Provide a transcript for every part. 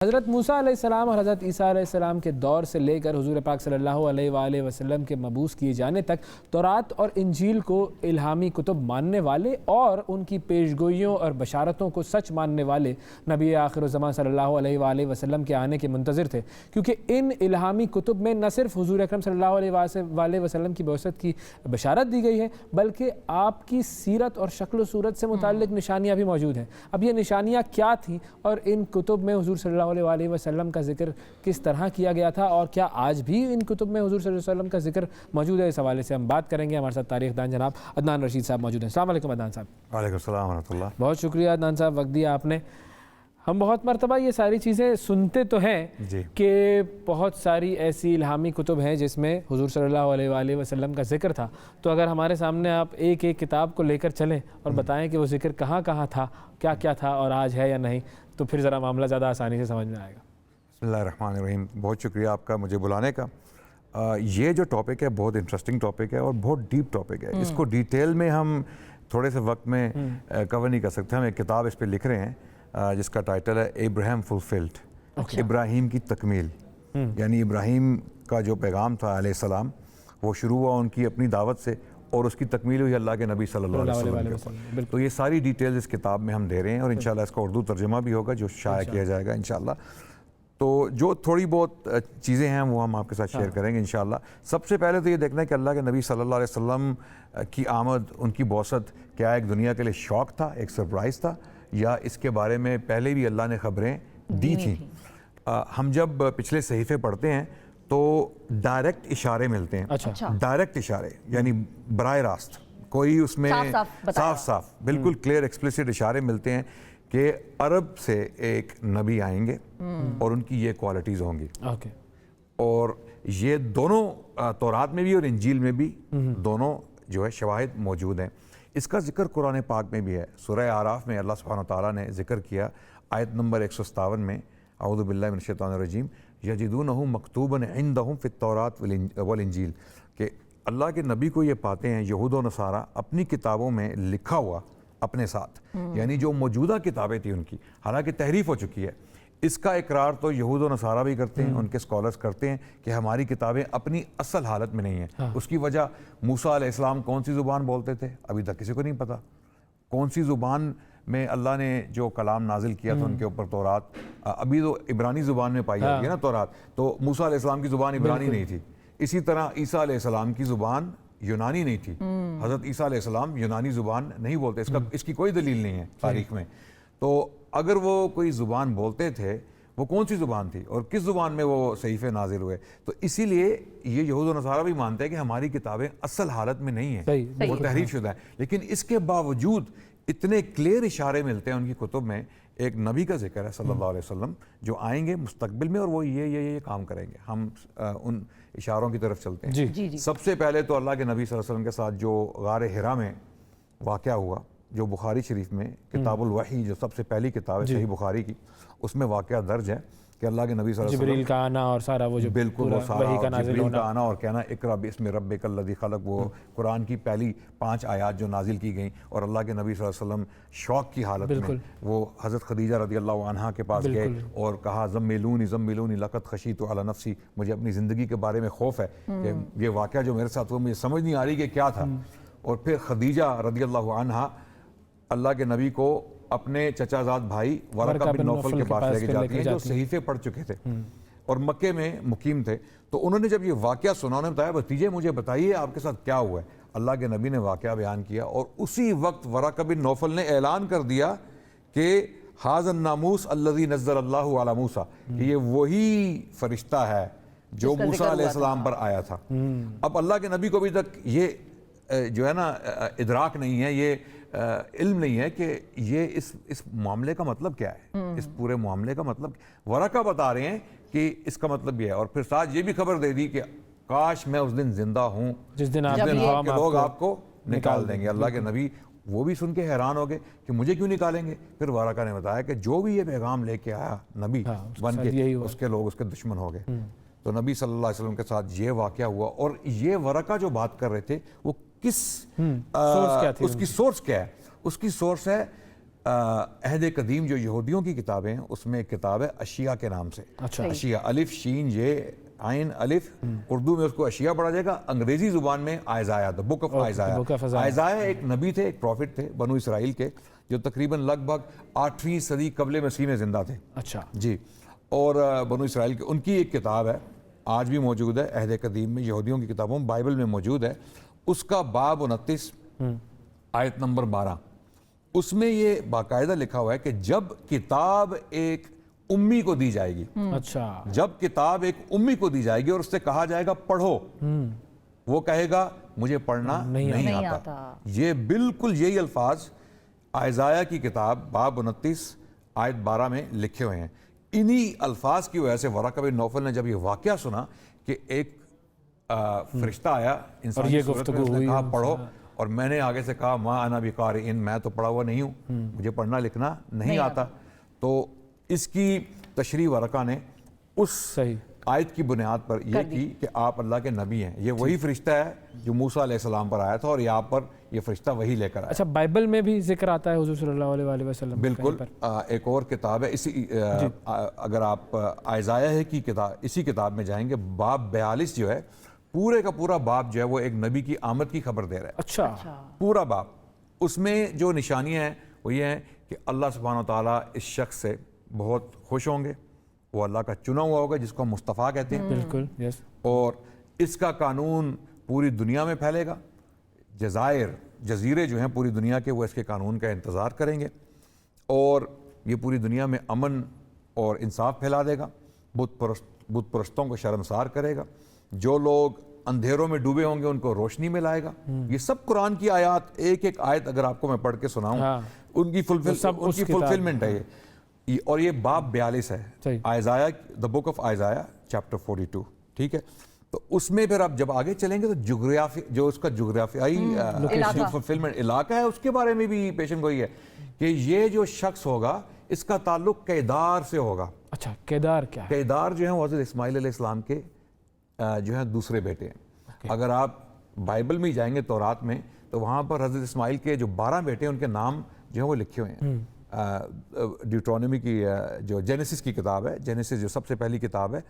حضرت موسیٰ علیہ السلام اور حضرت عیسیٰ علیہ السلام کے دور سے لے کر حضور پاک صلی اللہ علیہ وآلہ وسلم کے مبعوث کیے جانے تک تورات اور انجیل کو الہامی کتب ماننے والے اور ان کی پیشگوئیوں اور بشارتوں کو سچ ماننے والے نبی آخر الزمان صلی اللہ علیہ وآلہ وسلم کے آنے کے منتظر تھے، کیونکہ ان الہامی کتب میں نہ صرف حضور اکرم صلی اللہ علیہ وآلہ وسلم کی بعثت کی بشارت دی گئی ہے بلکہ آپ کی سیرت اور شکل و صورت سے متعلق نشانیاں بھی موجود ہیں۔ اب یہ نشانیاں کیا تھیں اور ان کتب میں حضور صلی اللہ علیہ وسلم کا ذکر کس طرح کیا گیا تھا اور کیا آج بھی ان کتب میں حضور صلی اللہ علیہ وسلم کا ذکر موجود ہے، اس حوالے سے ہم بات کریں گے۔ ہمارے ساتھ تاریخ دان جناب عدنان رشید صاحب موجود ہیں۔ السلام علیکم عدنان صاحب۔ وعلیکم السلام ورحمۃ اللہ۔ بہت شکریہ عدنان صاحب، وقت دیا آپ نے۔ ہم بہت مرتبہ یہ ساری چیزیں سنتے تو ہیں کہ بہت ساری ایسی الہامی کتب ہیں جس میں حضور صلی اللہ علیہ وآلہ وسلم کا ذکر تھا، تو اگر ہمارے سامنے آپ ایک ایک کتاب کو لے کر چلیں اور بتائیں کہ وہ ذکر کہاں کہاں تھا، کیا کیا تھا اور آج ہے یا نہیں، تو پھر ذرا معاملہ زیادہ آسانی سے سمجھ میں آئے گا۔ بسم اللہ الرحمن الرحیم۔ بہت شکریہ آپ کا مجھے بلانے کا۔ یہ جو ٹاپک ہے بہت انٹرسٹنگ ٹاپک ہے اور بہت ڈیپ ٹاپک ہے۔ اس کو ڈیٹیل میں ہم تھوڑے سے وقت میں کور نہیں کر سکتے۔ ہم ایک کتاب اس پہ لکھ رہے ہیں جس کا ٹائٹل ہے ابراہیم فلفلڈ، ابراہیم کی تکمیل، یعنی ابراہیم کا جو پیغام تھا علیہ السلام وہ شروع ہوا ان کی اپنی دعوت سے اور اس کی تکمیل ہوئی اللہ کے نبی صلی اللہ علیہ وسلم۔ تو یہ ساری ڈیٹیلز اس کتاب میں ہم دے رہے ہیں اور انشاءاللہ اس کا اردو ترجمہ بھی ہوگا جو شائع کیا جائے گا انشاءاللہ۔ تو جو تھوڑی بہت چیزیں ہیں وہ ہم آپ کے ساتھ شیئر کریں گے انشاءاللہ۔ سب سے پہلے تو یہ دیکھنا ہے کہ اللہ کے نبی صلی اللہ علیہ وسلم کی آمد، ان کی بعثت کیا ایک دنیا کے لیے شوق تھا، ایک سرپرائز تھا، یا اس کے بارے میں پہلے بھی اللہ نے خبریں دی تھیں؟ ہم جب پچھلے صحیفے پڑھتے ہیں تو ڈائریکٹ اشارے ملتے ہیں، ڈائریکٹ اشارے یعنی براہ راست، کوئی اس میں صاف بالکل کلیئر ایکسپلیسٹ اشارے ملتے ہیں کہ عرب سے ایک نبی آئیں گے اور ان کی یہ کوالٹیز ہوں گی۔ اور یہ دونوں تورات میں بھی اور انجیل میں بھی دونوں جو ہے شواہد موجود ہیں۔ اس کا ذکر قرآن پاک میں بھی ہے۔ سورہ اعراف میں اللہ سبحانہ وتعالیٰ نے ذکر کیا آیت نمبر 157 میں، اعوذ باللہ من الشیطان الرجیم، یجدونہ مکتوبا عندہم فی التوراۃ والانجیل، کہ اللہ کے نبی کو یہ پاتے ہیں یہود و نصارہ اپنی کتابوں میں لکھا ہوا اپنے ساتھ، یعنی جو موجودہ کتابیں تھیں ان کی، حالانکہ تحریف ہو چکی ہے۔ اس کا اقرار تو یہود و نصارہ بھی کرتے ہیں، ان کے اسکالرز کرتے ہیں کہ ہماری کتابیں اپنی اصل حالت میں نہیں ہیں۔ اس کی وجہ موسیٰ علیہ السلام کون سی زبان بولتے تھے ابھی تک کسی کو نہیں پتا، کون سی زبان میں اللہ نے جو کلام نازل کیا تھا ان کے اوپر تورات، ابھی تو عبرانی زبان میں پائی جاتی ہے نا تورات، تو موسیٰ علیہ السلام کی زبان عبرانی نہیں تھی۔ اسی طرح عیسیٰ علیہ السلام کی زبان یونانی نہیں تھی، حضرت عیسیٰ علیہ السلام یونانی زبان نہیں بولتے، اس کی کوئی دلیل نہیں ہے تاریخ میں۔ تو اگر وہ کوئی زبان بولتے تھے وہ کون سی زبان تھی اور کس زبان میں وہ صحیفے نازل ہوئے؟ تو اسی لیے یہ یہود و نصارہ بھی مانتے ہیں کہ ہماری کتابیں اصل حالت میں نہیں ہیں، وہ تحریف شدہ ہیں، لیکن اس کے باوجود اتنے کلیئر اشارے ملتے ہیں ان کی کتب میں، ایک نبی کا ذکر ہے صلی اللہ علیہ وسلم جو آئیں گے مستقبل میں اور وہ یہ کام کریں گے۔ ہم ان اشاروں کی طرف چلتے ہیں۔ سب سے پہلے تو اللہ کے نبی صلی اللہ علیہ وسلم کے ساتھ جو غار حرا میں واقعہ ہوا، جو بخاری شریف میں کتاب الوحی جو سب سے پہلی کتاب ہے صحیح بخاری کی، اس میں واقعہ درج ہے کہ اللہ کے نبی صلی اللہ علیہ وسلم جبریل کا آنا اور سارا وہ جو بالکل وہ سارا جبریل کا آنا اور کہنا اقرأ باسم ربک الذی خلق، وہ قرآن کی پہلی 5 آیات جو نازل کی گئیں، اور اللہ کے نبی صلی اللہ علیہ وسلم شوق کی حالت میں وہ حضرت خدیجہ رضی اللہ عنہا کے پاس گئے اور کہا زملونی لقد خشیت علی نفسی، مجھے اپنی زندگی کے بارے میں خوف ہے کہ یہ واقعہ جو میرے ساتھ ہوا مجھے سمجھ نہیں آ رہی کہ کیا تھا۔ اور پھر خدیجہ رضی اللہ عنہا اللہ کے نبی کو اپنے چچا زاد بھائی ورقہ بن نوفل کے پاس لے کے جاتی ہیں جو صحیفے پڑھ چکے تھے اور مکے میں مقیم تھے۔ تو انہوں نے جب یہ واقعہ سنا، انہوں نے بتایا بھتیجے مجھے بتائیے آپ کے ساتھ کیا ہوا ہے۔ اللہ کے نبی نے واقعہ بیان کیا اور اسی وقت ورقہ بن نوفل نے اعلان کر دیا کہ ھذا الناموس الذی نزل اللہ علی موسیٰ، کہ یہ وہی فرشتہ ہے جو موسیٰ علیہ السلام پر آیا تھا۔ اب اللہ کے نبی کو ابھی تک یہ جو ہے نا ادراک نہیں ہے، یہ علم نہیں ہے کہ یہ اس معاملے کا مطلب کیا ہے، اس پورے معاملے کا مطلب ورقہ بتا رہے ہیں کہ اس کا مطلب یہ ہے، اور پھر ساتھ یہ بھی خبر دے دی کہ کاش میں اس دن زندہ ہوں جس دن لوگ آپ کو نکال دیں گے۔ اللہ کے نبی وہ بھی سن کے حیران ہو گئے کہ مجھے کیوں نکالیں گے؟ پھر ورقہ نے بتایا کہ جو بھی یہ پیغام لے کے آیا نبی بن کے، اس کے لوگ اس کے دشمن ہو گئے۔ تو نبی صلی اللہ علیہ وسلم کے ساتھ یہ واقعہ ہوا، اور یہ ورقہ جو بات کر رہے تھے وہ کس اس کی سورس کیا ہے؟ اس کی سورس ہے عہد قدیم جو یہودیوں کی کتابیں ہیں اس میں ایک کتاب ہے اشیاء کے نام سے. اچھا. اشیاء الف شین یہ عین الف, اردو میں اس کو اشیاء پڑھا جائے گا, انگریزی زبان میں آئزایا, دا بک آف آئزایا. آئزایا ایک نبی تھے, ایک پروفٹ تھے بنو اسرائیل کے, جو تقریباً لگ بھگ 8ویں صدی قبل مسیح میں زندہ تھے. اچھا جی. اور بنو اسرائیل کے ان کی ایک کتاب ہے, آج بھی موجود ہے عہد قدیم میں, یہودیوں کی کتابوں بائبل میں موجود ہے. اس کا باب 29 آیت نمبر 12, اس میں یہ باقاعدہ لکھا ہوا ہے کہ جب کتاب ایک امی کو دی جائے گی, اچھا, جب کتاب ایک امی کو دی جائے گی اور اس سے کہا جائے گا پڑھو, وہ کہے گا مجھے پڑھنا نہیں آتا. یہ بالکل یہی الفاظ آئزایا کی کتاب باب 29 آیت 12 میں لکھے ہوئے ہیں. انہی الفاظ کی وجہ سے ورقہ بن نوفل نے جب یہ واقعہ سنا کہ ایک فرشتہ آیا انسانی صورت میں, اس نے کہا پڑھو, اور میں نے آگے سے کہا ما انا بقارئ, میں تو پڑھا ہوا نہیں ہوں, مجھے پڑھنا لکھنا نہیں آتا. تو اس کی تشریح ورقہ نے اس آیت کی بنیاد پر یہ کی کہ آپ اللہ کے نبی ہیں. یہ وہی فرشتہ ہے جو موسیٰ علیہ السلام پر آیا تھا, اور یہاں پر یہ فرشتہ وہی لے کر آیا. اچھا, بائبل میں بھی ذکر آتا ہے حضور صلی اللہ علیہ وآلہ وسلم؟ بالکل. ایک اور کتاب ہے اسی, اگر آپ آئزایا کی کتاب, اسی کتاب میں جائیں گے, باب 42 جو ہے, پورے کا پورا باب جو ہے وہ ایک نبی کی آمد کی خبر دے رہا ہے. اچھا, پورا باب. اس میں جو نشانیاں ہیں وہ یہ ہیں کہ اللہ سبحانہ وتعالیٰ اس شخص سے بہت خوش ہوں گے, وہ اللہ کا چنا ہوا ہوگا جس کو مصطفیٰ کہتے ہیں. بالکل, یس. اور اس کا قانون پوری دنیا میں پھیلے گا. جزیرے جو ہیں پوری دنیا کے, وہ اس کے قانون کا انتظار کریں گے, اور یہ پوری دنیا میں امن اور انصاف پھیلا دے گا. بت پرستوں کو شرمسار کرے گا. جو لوگ اندھیروں میں ڈوبے ہوں گے ان کو روشنی میں لائے گا. یہ سب قرآن کی آیات, ایک ایک آیت اگر آپ کو میں پڑھ کے سناؤں, ان کی فلفلمنٹ ہے یہ. اور یہ باب 42 ہے, آئزایا, دا بک آف آئزایا چیپٹر 42. ٹھیک ہے. تو اس میں پھر آپ جب آگے چلیں گے تو جغرافی, جو اس کا جغرافیائی فلفلمنٹ علاقہ ہے, اس کے بارے میں بھی پیشن گوئی ہے کہ یہ جو شخص ہوگا اس کا تعلق کیدار سے ہوگا. اچھا, کیدار کیا ہے؟ کیدار جو ہیں وہ حضرت اسماعیل علیہ السلام کے جو ہیں دوسرے بیٹے ہیں. اگر آپ بائبل میں جائیں گے تورات میں, تو وہاں پر حضرت اسماعیل کے جو 12 بیٹے ہیں ان کے نام جو ہیں وہ لکھے ہوئے ہیں. ڈیوٹرونومی کی جو جینیسس کی کتاب ہے, جینیسس جو سب سے پہلی کتاب ہے,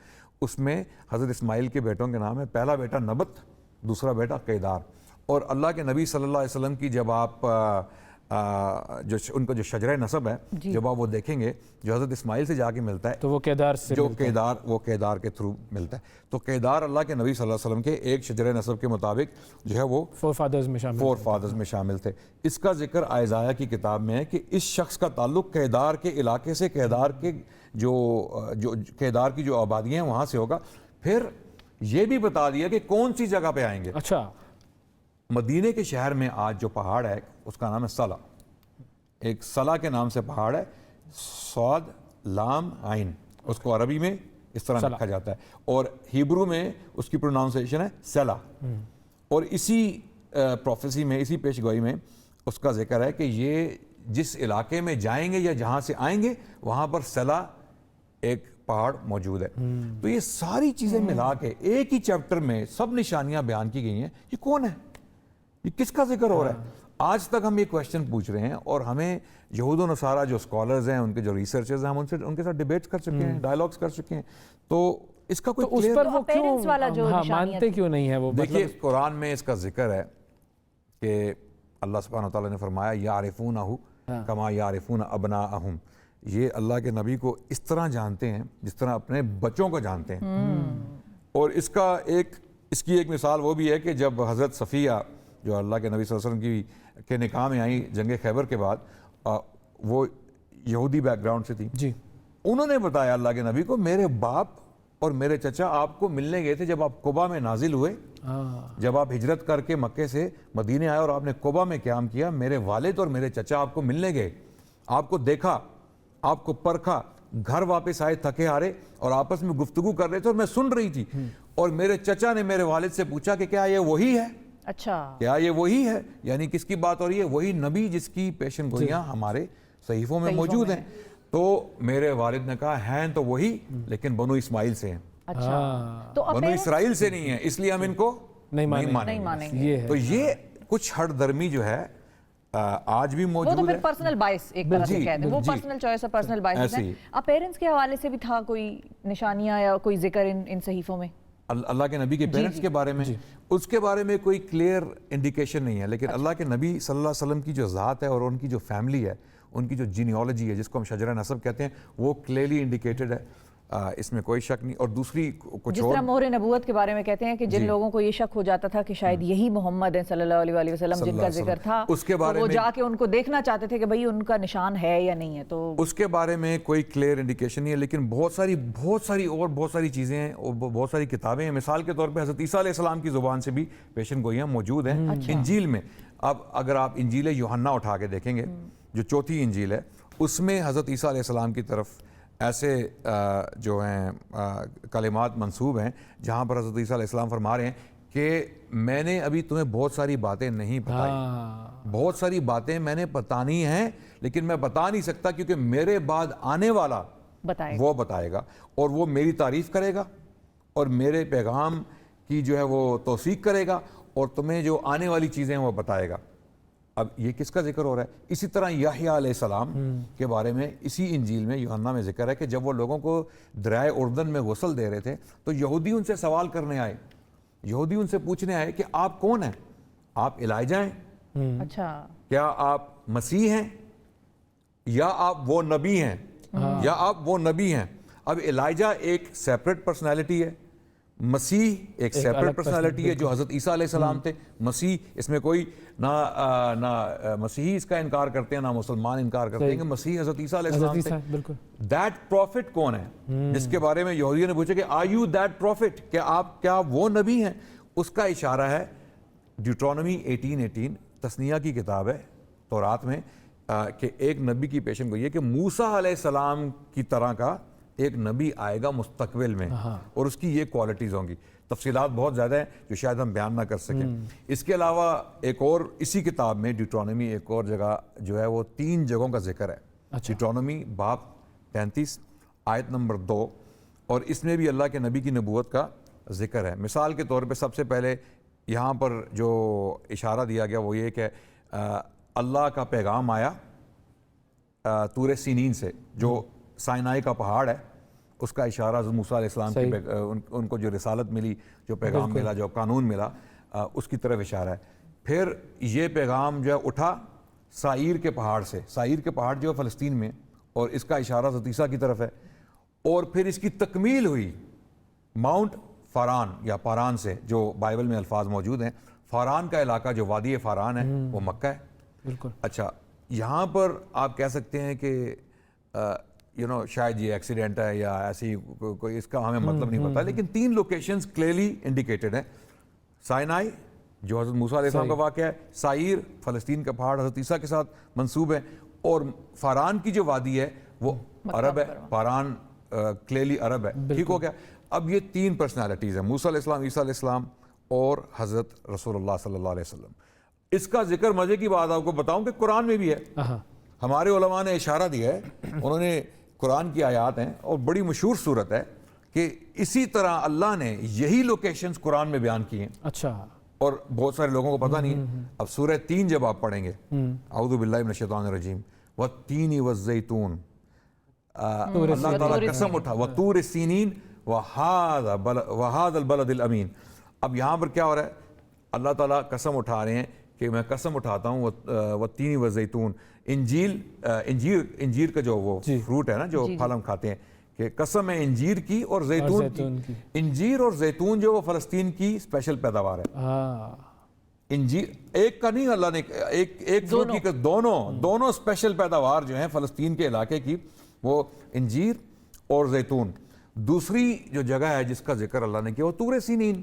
اس میں حضرت اسماعیل کے بیٹوں کے نام ہے. پہلا بیٹا نبت, دوسرا بیٹا کیدار. اور اللہ کے نبی صلی اللہ علیہ وسلم کی جب آپ جو ان کا جو شجرہ نسب ہے, جب آپ وہ دیکھیں گے جو حضرت اسماعیل سے جا کے ملتا ہے, تو وہ کیدار سے, جو کیدار, وہ کیدار کے تھرو ملتا ہے. تو کیدار اللہ کے نبی صلی اللہ علیہ وسلم کے ایک شجرہ نسب کے مطابق جو ہے وہ 4 فادرز میں شامل تھے. اس کا ذکر آئزایا کی کتاب میں ہے کہ اس شخص کا تعلق کیدار کے علاقے سے, کیدار کے جو کیدار کی جو آبادیاں ہیں وہاں سے ہوگا. پھر یہ بھی بتا دیا کہ کون سی جگہ پہ آئیں گے. اچھا, مدینے کے شہر میں آج جو پہاڑ ہے اس کا نام ہے صلا. ایک صلا کے نام سے پہاڑ ہے, صاد لام عین, اس کو عربی میں اس طرح لکھا جاتا ہے, اور ہیبرو میں اس کی پروناؤنسیشن ہے سلا. اور اسی پروفیسی میں, اسی پیش گوئی میں اس کا ذکر ہے کہ یہ جس علاقے میں جائیں گے یا جہاں سے آئیں گے وہاں پر سلا ایک پہاڑ موجود ہے. تو یہ ساری چیزیں ملا کے ایک ہی چیپٹر میں سب نشانیاں بیان کی گئی ہیں. یہ کون ہے, یہ کس کا ذکر ہو رہا ہے؟ آج تک ہم یہ کویشچن پوچھ رہے ہیں, اور ہمیں یہود و نصارہ جو اسکالرز ہیں, ان کے جو ریسرچرز ہیں, ہم ان کے ساتھ ڈیبیٹس کر چکے ہیں, ڈائیلاگس کر چکے ہیں. تو اس کا کوئی اس پر وہ کیوں مانتے کیوں نہیں ہے؟ وہ دیکھیے قرآن میں اس کا ذکر ہے کہ اللہ سبحانہ وتعالیٰ نے فرمایا یعرفونہ کما یعرفون ابناءہم. یہ اللہ کے نبی کو اس طرح جانتے ہیں جس طرح اپنے بچوں کو جانتے ہیں. اور اس کی ایک مثال وہ بھی ہے کہ جب حضرت صفیہ جو اللہ کے نبی صلی اللہ علیہ وسلم کے نکاح میں آئیں جنگ خیبر کے بعد, وہ یہودی بیک گراؤنڈ سے تھی جی, انہوں نے بتایا اللہ کے نبی کو, میرے باپ اور میرے چچا آپ کو ملنے گئے تھے جب آپ قبا میں نازل ہوئے, جب آپ ہجرت کر کے مکے سے مدینے آئے اور آپ نے قبا میں قیام کیا, میرے والد اور میرے چچا آپ کو ملنے گئے, آپ کو دیکھا, آپ کو پرکھا, گھر واپس آئے تھکے ہارے اور آپس میں گفتگو کر رہے تھے اور میں سن رہی تھی, اور میرے چچا نے میرے والد سے پوچھا کہ کیا یہ وہی ہے؟ اچھا, کیا یہ وہی ہے؟ یعنی کس کی بات ہو رہی ہے؟ وہی نبی جس کی پیشن گوئیاں ہمارے صحیفوں میں موجود ہیں. تو میرے والد نے کہا ہیں تو وہی, لیکن بنو اسماعیل سے ہیں. اچھا, تو بنو اسرائیل سے نہیں ہیں, اس لیے ہم ان کو نہیں مانیں گے. تو یہ کچھ ہٹ درمی جو ہے آج بھی وہ موجود تو ہے. پھر پرسنل بائس ایک طرح سے کہتے ہیں, وہ پرسنل چوائس اور پرسنل بائس ہیں. اب پیرنٹس کے حوالے سے بھی تھا کوئی نشانیاں یا کوئی ذکر ان صحیفوں میں اللہ کے نبی کے پیرنٹس کے بارے میں؟ اس کے بارے میں کوئی کلیئر انڈیکیشن نہیں ہے, لیکن اللہ کے نبی صلی اللہ علیہ وسلم کی جو ذات ہے اور ان کی جو فیملی ہے, ان کی جو جینیالوجی ہے جس کو ہم شجرہ نسب کہتے ہیں, وہ کلیئرلی انڈیکیٹڈ ہے, اس میں کوئی شک نہیں. اور دوسری کچھ جس طرح مہر نبوت کے بارے میں کہتے ہیں کہ جن لوگوں کو یہ شک ہو جاتا تھا کہ شاید یہی محمد ہیں صلی اللہ علیہ وسلم جن کا ذکر تھا, اس کے بارے وہ میں جا کے ان کو دیکھنا چاہتے تھے کہ بھئی ان کا نشان ہے یا نہیں ہے, تو اس کے بارے میں کوئی کلیئر انڈیکیشن نہیں ہے. لیکن بہت ساری چیزیں ہیں اور بہت ساری کتابیں ہیں. مثال کے طور پہ حضرت عیسیٰ علیہ السلام کی زبان سے بھی پیشن گوئیاں موجود ہیں انجیل میں. اب اگر آپ انجیل یوحنا اٹھا کے دیکھیں گے جو چوتھی انجیل ہے, اس میں حضرت عیسیٰ علیہ السلام کی طرف ایسے جو ہیں کلمات منسوب ہیں جہاں پر حضرت عیسیٰ علیہ السلام فرما رہے ہیں کہ میں نے ابھی تمہیں بہت ساری باتیں نہیں بتائی, بہت ساری باتیں میں نے بتانی ہیں لیکن میں بتا نہیں سکتا کیونکہ میرے بعد آنے والا وہ بتائے گا, اور وہ میری تعریف کرے گا اور میرے پیغام کی جو ہے وہ توثیق کرے گا, اور تمہیں جو آنے والی چیزیں ہیں وہ بتائے گا. اب یہ کس کا ذکر ہو رہا ہے؟ اسی طرح یحییٰ علیہ السلام کے بارے میں اسی انجیل میں یوحنا میں ذکر ہے کہ جب وہ لوگوں کو دریائے اردن میں غسل دے رہے تھے تو یہودی ان سے سوال کرنے آئے, یہودی ان سے پوچھنے آئے کہ آپ کون ہیں؟ آپ الائجہ ہیں؟ اچھا, کیا آپ مسیح ہیں یا آپ وہ نبی ہیں یا آپ وہ نبی ہیں؟ اب الائجہ ایک سیپریٹ پرسنالٹی ہے, مسیح ایک سیپریٹ پرسنالٹی ہے جو حضرت عیسیٰ علیہ السلام تھے. مسیح اس میں کوئی نہ مسیحی اس کا انکار کرتے ہیں نہ مسلمان انکار کرتے ہیں کہ مسیح حضرت عیسیٰ علیہ السلام تھے. دیٹ پروفٹ کون ہے جس کے بارے میں یہودیوں نے پوچھا کہ آر یو دیٹ پروفٹ, کہ آپ کیا وہ نبی ہیں؟ اس کا اشارہ ہے ڈیوٹرونومی 18:18 تثنیہ کی کتاب ہے تورات میں, کہ ایک نبی کی پیشن گوئی ہے کہ موسیٰ علیہ السلام کی طرح کا ایک نبی آئے گا مستقبل میں اور اس کی یہ کوالٹیز ہوں گی. تفصیلات بہت زیادہ ہیں جو شاید ہم بیان نہ کر سکیں. اس کے علاوہ ایک اور اسی کتاب میں ڈیوٹرونومی ایک اور جگہ جو ہے وہ 3 جگہوں کا ذکر ہے. ڈیوٹرونومی باب 33 آیت نمبر 2, اور اس میں بھی اللہ کے نبی کی نبوت کا ذکر ہے. مثال کے طور پہ سب سے پہلے یہاں پر جو اشارہ دیا گیا وہ یہ کہ اللہ کا پیغام آیا طور سینین سے, جو سائنائی کا پہاڑ ہے, اس کا اشارہ حضرت موسیٰ علیہ السلام کی ان کو جو رسالت ملی, جو پیغام ملا, جو قانون ملا, اس کی طرف اشارہ ہے. پھر یہ پیغام جو ہے اٹھا سائیر کے پہاڑ سے, سائیر کے پہاڑ جو ہے فلسطین میں, اور اس کا اشارہ حضرت عیسیٰ کی طرف ہے. اور پھر اس کی تکمیل ہوئی ماؤنٹ فاران یا پاران سے, جو بائبل میں الفاظ موجود ہیں. فاران کا علاقہ جو وادی فاران ہے وہ مکہ ہے. بالکل. اچھا, یہاں پر آپ کہہ سکتے ہیں کہ شاید یہ ایکسیڈنٹ ہے یا ایسی کوئی, اس کا ہمیں مطلب نہیں پتا, لیکن 3 لوکیشنز کلیئرلی انڈیکیٹڈ ہیں. سائنائی جو حضرت موسیٰ علیہ السلام کا واقعہ ہے, سائیر فلسطین کا پہاڑ حضرت عیسیٰ کے ساتھ منسوب ہے, اور فاران کی جو وادی ہے وہ عرب ہے. فاران کلیئرلی عرب ہے. ٹھیک ہو گیا. اب یہ 3 پرسنالٹیز ہیں, موسیٰ علیہ السلام, عیسیٰ علیہ السلام اور حضرت رسول اللہ صلی اللہ علیہ وسلم. اس کا ذکر مزے کی بات آپ کو بتاؤں کہ قرآن میں بھی ہے. ہمارے علماء نے اشارہ دیا ہے, انہوں نے قرآن کی آیات ہیں اور بڑی مشہور صورت ہے کہ اسی طرح اللہ نے یہی لوکیشنز قرآن میں بیان کی ہیں. اچھا, اور بہت سارے لوگوں کو پتہ نہیں. اب سورہ 3 جب آپ پڑھیں گے, اعوذ باللہ من الشیطان الرجیم, والتین والزیتون, اللہ تعالیٰ قسم اٹھا, وطور سینین وہذا البلد الامین. اب یہاں پر کیا ہو رہا ہے؟ اللہ تعالیٰ قسم اٹھا رہے ہیں کہ میں قسم اٹھاتا ہوں والتین والزیتون. انجیر کا جو وہ فروٹ ہے نا, جو پھل ہم کھاتے ہیں, کہ قسم ہے انجیر کی اور زیتون کی. انجیر اور زیتون جو وہ فلسطین کی اسپیشل پیداوار ہے. انجیر ایک کا نہیں, اللہ نے ایک فروٹ کی, دونوں اسپیشل پیداوار جو ہیں فلسطین کے علاقے کی, وہ انجیر اور زیتون. دوسری جو جگہ ہے جس کا ذکر اللہ نے کیا وہ طور سینین,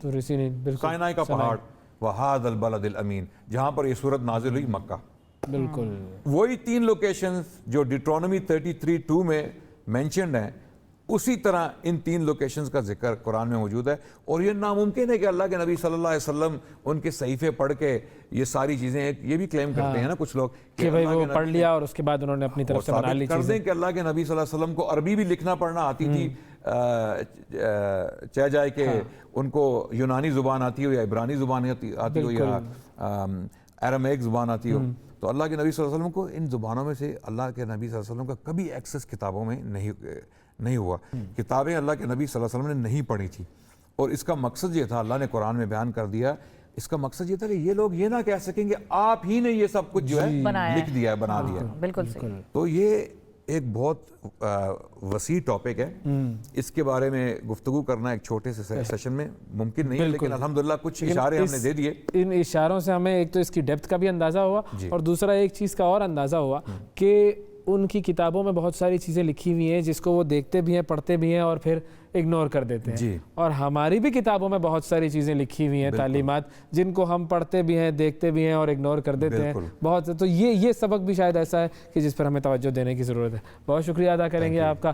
سائنائی کا پہاڑ, وہذا البلد الامین, جہاں پر یہ سورت نازل ہوئی مکہ. بالکل وہی 3 لوکیشنز جو ڈیوٹرونومی 33:2 میں مینشنڈ ہیں, اسی طرح ان 3 لوکیشنز کا ذکر قرآن میں موجود ہے. اور یہ ناممکن ہے کہ اللہ کے نبی صلی اللہ علیہ وسلم ان کے صحیفے پڑھ کے یہ ساری چیزیں, یہ بھی کلیم کرتے ہیں نا کچھ لوگ کہ بھئی وہ پڑھ لیا اور اس کے بعد انہوں نے اپنی طرف سے بنا لی چیزیں. کر دیں کہ اللہ کے نبی صلی اللہ علیہ وسلم کو عربی بھی لکھنا پڑھنا آتی تھی, چاہے جائے کہ ان کو یونانی زبان آتی ہو یا عبرانی زبان آتی ہو یا ایرمیک زبان آتی ہو, تو اللہ کے نبی صلی اللہ علیہ وسلم کو ان زبانوں میں سے اللہ کے نبی صلی اللہ علیہ وسلم کا کبھی ایکسیس کتابوں میں نہیں ہوا. کتابیں اللہ کے نبی صلی اللہ علیہ وسلم نے نہیں پڑھی تھی, اور اس کا مقصد یہ تھا, اللہ نے قرآن میں بیان کر دیا, اس کا مقصد یہ تھا کہ یہ لوگ یہ نہ کہہ سکیں کہ آپ ہی نے یہ سب کچھ جو ہے لکھ دیا ہے, بنا دیا ہے. بالکل صحیح. تو یہ ایک بہت وسیع ٹاپک ہے, اس کے بارے میں گفتگو کرنا ایک چھوٹے سے سیشن میں ممکن نہیں ہے, لیکن الحمدللہ کچھ اشارے ہم نے دے دیے. ان اشاروں سے ہمیں ایک تو اس کی ڈیپتھ کا بھی اندازہ ہوا, اور دوسرا ایک چیز کا اور اندازہ ہوا کہ ان کی کتابوں میں بہت ساری چیزیں لکھی ہوئی ہیں جس کو وہ دیکھتے بھی ہیں, پڑھتے بھی ہیں اور پھر اگنور کر دیتے ہیں. اور ہماری بھی کتابوں میں بہت ساری چیزیں لکھی ہوئی ہیں, تعلیمات, جن کو ہم پڑھتے بھی ہیں, دیکھتے بھی ہیں اور اگنور کر دیتے ہیں بہت. تو یہ سبق بھی شاید ایسا ہے کہ جس پر ہمیں توجہ دینے کی ضرورت ہے. بہت شکریہ ادا کریں گے آپ کا.